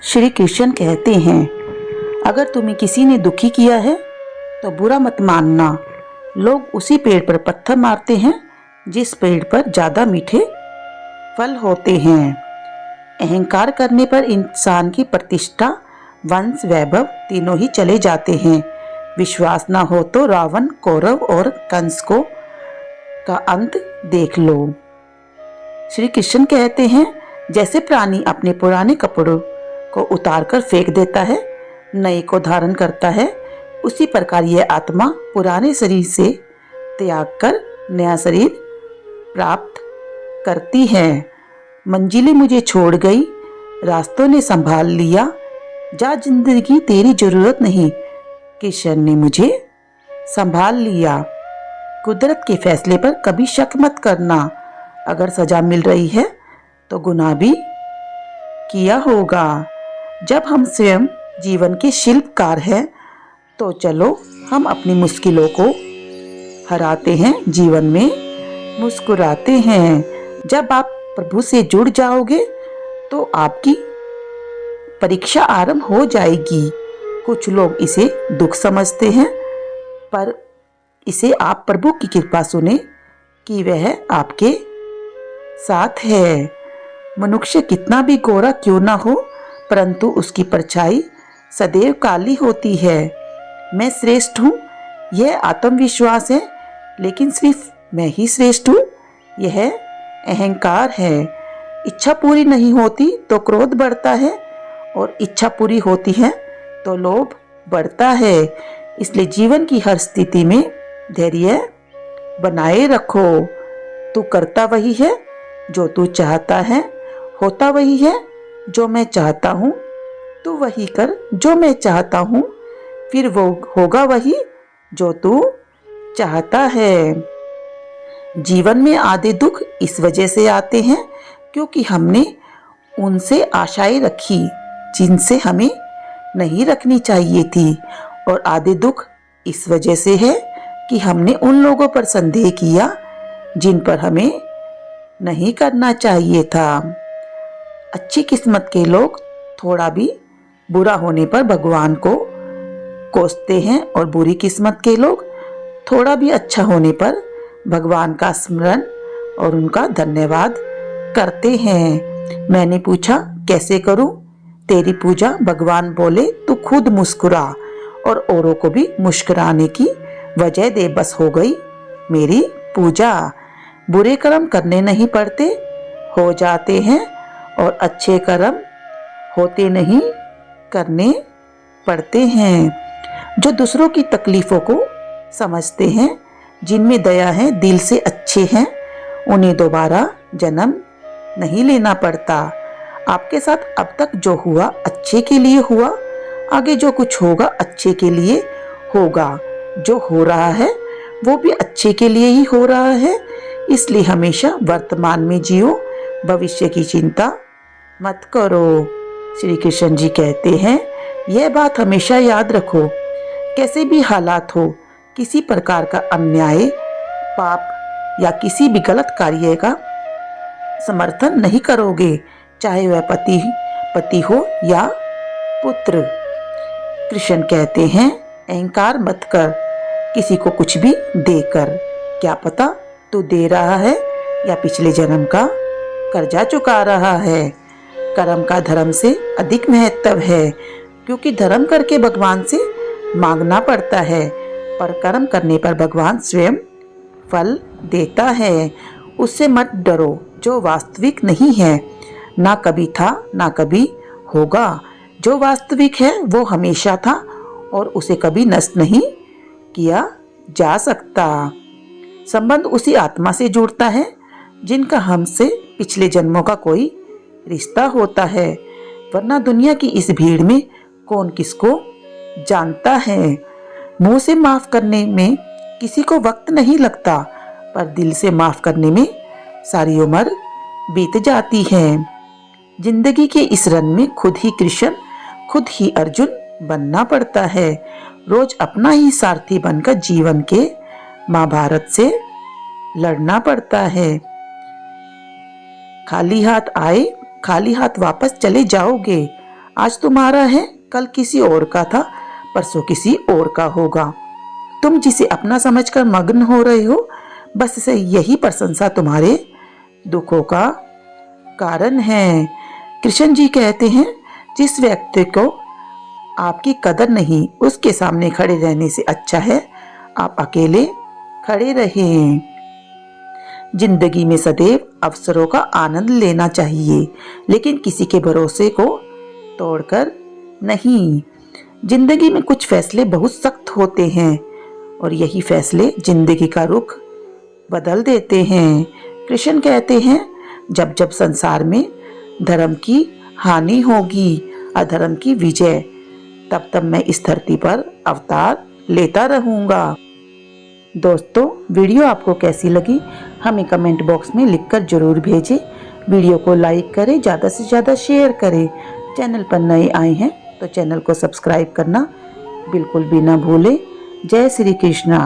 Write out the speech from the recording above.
श्री कृष्ण कहते हैं, अगर तुम्हें किसी ने दुखी किया है तो बुरा मत मानना। लोग उसी पेड़ पर पत्थर मारते हैं जिस पेड़ पर ज्यादा मीठे फल होते हैं। अहंकार करने पर इंसान की प्रतिष्ठा, वंश, वैभव तीनों ही चले जाते हैं। विश्वास ना हो तो रावण, कौरव और कंस को का अंत देख लो। श्री कृष्ण कहते हैं, जैसे प्राणी अपने पुराने कपड़ों को उतारकर फेंक देता है, नए को धारण करता है, उसी प्रकार यह आत्मा पुराने शरीर से त्याग कर नया शरीर प्राप्त करती है। मंजिलें मुझे छोड़ गई, रास्तों ने संभाल लिया, जा जिंदगी तेरी जरूरत नहीं, कृष्ण ने मुझे संभाल लिया। कुदरत के फैसले पर कभी शक मत करना। अगर सजा मिल रही है तो गुनाह भी किया होगा। जब हम स्वयं जीवन के शिल्पकार हैं तो चलो हम अपनी मुश्किलों को हराते हैं, जीवन में मुस्कुराते हैं। जब आप प्रभु से जुड़ जाओगे तो आपकी परीक्षा आरंभ हो जाएगी। कुछ लोग इसे दुख समझते हैं, पर इसे आप प्रभु की कृपा सुने कि वह आपके साथ है। मनुष्य कितना भी गोरा क्यों ना हो, परंतु उसकी परछाई सदैव काली होती है। मैं श्रेष्ठ हूँ, यह आत्मविश्वास है, लेकिन सिर्फ मैं ही श्रेष्ठ हूँ, यह अहंकार है। इच्छा पूरी नहीं होती तो क्रोध बढ़ता है, और इच्छा पूरी होती है तो लोभ बढ़ता है। इसलिए जीवन की हर स्थिति में धैर्य बनाए रखो। तू करता वही है जो तू चाहता है, होता वही है जो मैं चाहता हूँ। तू वही कर जो मैं चाहता हूँ, फिर वो होगा वही जो तू चाहता है। जीवन में आधे दुख इस वजह से आते हैं क्योंकि हमने उनसे आशाएं रखी जिनसे हमें नहीं रखनी चाहिए थी, और आधे दुख इस वजह से है कि हमने उन लोगों पर संदेह किया जिन पर हमें नहीं करना चाहिए था। अच्छी किस्मत के लोग थोड़ा भी बुरा होने पर भगवान को कोसते हैं, और बुरी किस्मत के लोग थोड़ा भी अच्छा होने पर भगवान का स्मरण और उनका धन्यवाद करते हैं। मैंने पूछा, कैसे करूं तेरी पूजा? भगवान बोले, तू खुद मुस्कुरा और औरों को भी मुस्कुराने की वजह दे, बस हो गई मेरी पूजा। बुरे कर्म करने नहीं पड़ते, हो जाते हैं, और अच्छे कर्म होते नहीं, करने पड़ते हैं। जो दूसरों की तकलीफों को समझते हैं, जिनमें दया है, दिल से अच्छे हैं, उन्हें दोबारा जन्म नहीं लेना पड़ता। आपके साथ अब तक जो हुआ अच्छे के लिए हुआ, आगे जो कुछ होगा अच्छे के लिए होगा। जो हो रहा है वो भी अच्छे के लिए ही हो रहा है, इसलिए हमेशा वर्तमान में जियो, भविष्य की चिंता मत करो। श्री कृष्ण जी कहते हैं, यह बात हमेशा याद रखो, कैसे भी हालात हो, किसी प्रकार का अन्याय, पाप या किसी भी गलत कार्य का समर्थन नहीं करोगे, चाहे वह पति हो या पुत्र। कृष्ण कहते हैं, अहंकार मत कर किसी को कुछ भी देकर। क्या पता तू दे रहा है या पिछले जन्म का कर्जा चुका रहा है। कर्म का धर्म से अधिक महत्व है, क्योंकि धर्म करके भगवान से मांगना पड़ता है, पर कर्म करने पर भगवान स्वयं फल देता है। उससे मत डरो जो वास्तविक नहीं है, ना कभी था ना कभी होगा। जो वास्तविक है वो हमेशा था, और उसे कभी नष्ट नहीं किया जा सकता। संबंध उसी आत्मा से जुड़ता है जिनका हमसे पिछले जन्मों का कोई रिश्ता होता है, वरना दुनिया की इस भीड़ में कौन किसको जानता है। मुंह से माफ करने में किसी को वक्त नहीं लगता, पर दिल से माफ करने में सारी उम्र बीत जाती है। जिंदगी के इस रन में खुद ही कृष्ण, खुद ही अर्जुन बनना पड़ता है। रोज अपना ही सारथी बनकर जीवन के महाभारत से लड़ना पड़ता है। खाली हाथ आए, खाली हाथ वापस चले जाओगे। आज तुम्हारा है, कल किसी और का था, परसों किसी और का होगा। तुम जिसे अपना समझकर मग्न हो रहे हो, बस से यही प्रशंसा तुम्हारे दुखों का कारण है। कृष्ण जी कहते हैं, जिस व्यक्ति को आपकी कदर नहीं, उसके सामने खड़े रहने से अच्छा है आप अकेले खड़े रहें। जिंदगी में सदैव अवसरों का आनंद लेना चाहिए, लेकिन किसी के भरोसे को तोड़कर नहीं। जिंदगी में कुछ फैसले बहुत सख्त होते हैं और यही फैसले जिंदगी का रुख बदल देते हैं। कृष्ण कहते हैं, जब जब संसार में धर्म की हानि होगी, अधर्म की विजय, तब तब मैं इस धरती पर अवतार लेता रहूंगा। दोस्तों, वीडियो आपको कैसी लगी हमें कमेंट बॉक्स में लिखकर जरूर भेजें। वीडियो को लाइक करें, ज़्यादा से ज़्यादा शेयर करें। चैनल पर नए आए हैं तो चैनल को सब्सक्राइब करना बिल्कुल भी ना भूलें। जय श्री कृष्णा।